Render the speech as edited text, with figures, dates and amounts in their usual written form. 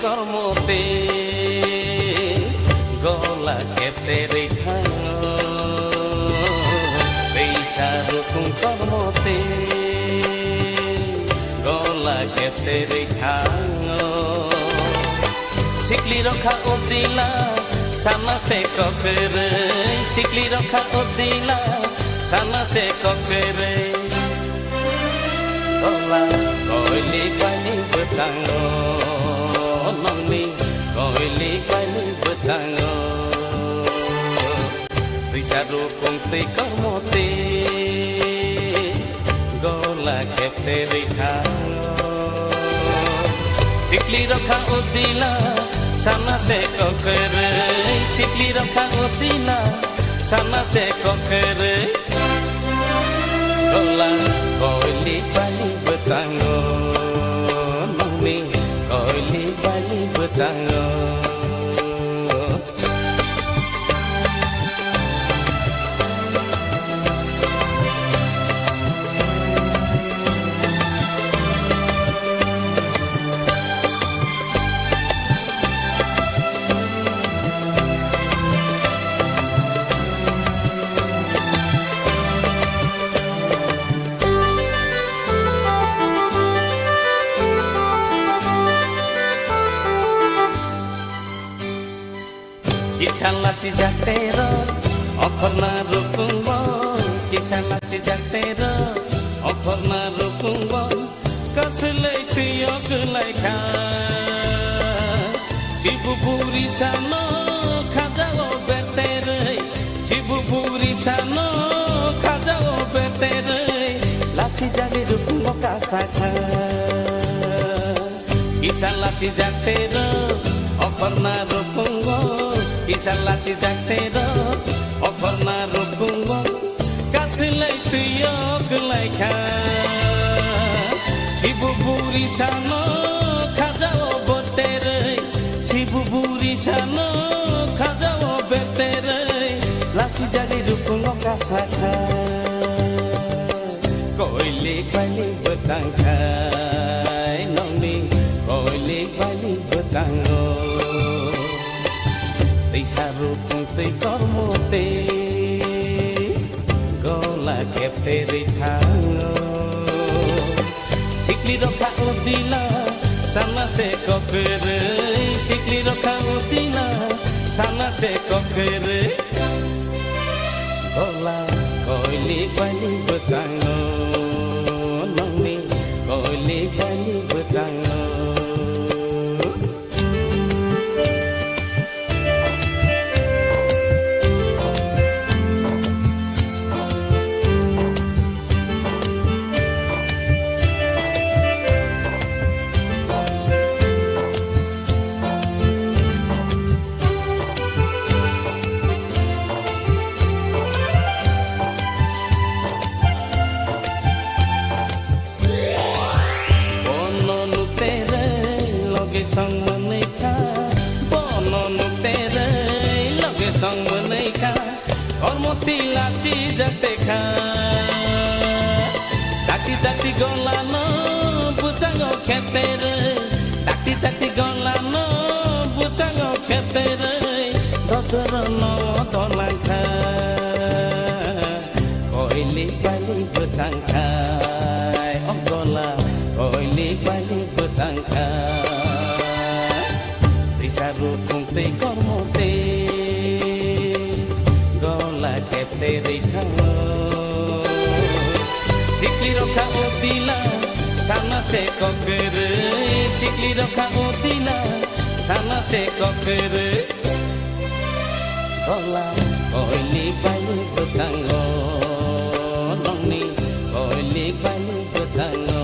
কর্মতে গলা খেতে রেখা পেশারুকুম কর্মতে গলা খেতে রেখা শিকলি রখা উজিলা সানা সে ককরে শিকলি রখা উজিলা সানা সে ককরে গলা কইলি পানি বচাঙ্গ নংনি কইলি পানি বচাঙ্গ রিসারু কুমতে কর্মতে গলা খেতে রেখা শিকলি রখা উদিলা সানা সে ককরে শিকলি রখা উদিলা সানা সে ককরে গলা কইলি পানি বচাঙ্গ নংনি কইলি পানি বচাঙ্গ Kisah laci jaktero, okorna rukungbo. Kisah laci jaktero, okorna rukungbo. Kaselai tiyok laika, sibuburi sano khajao betere, sibuburi sano khajao betere. Laci jali rukungbo kasaka. Kisah laci jaktero, okorna rukungbo. Kisah laci jaktero, okorna rukungbo. Kaselai tiyok laika, sibuburi sano khajao betere, sibuburi sano khajao betere. Laci jali rukungbo kasaka, koilik balik betangkai nongni, koilik balik betanggo. Risaru pungte kormote gola kepte rithango sikli rokha udila sana se kokere sikli rokha udila sana se kokere gola koili bali betango nongni koili bali betango Sang menika, bono nutere, loge sang menika, ormoti laci jakteka, dati golano, bucango ketere, dati golano, bucango ketere, dodorono dolangka, koili bali bucangkai, ogola, koili bali bucangkai. Risaru pungte kormote gola kepte rithango sikli rokha udila sana se kokere sikli rokha udila sana se kokere gola koili bali betango nongni koili bali betango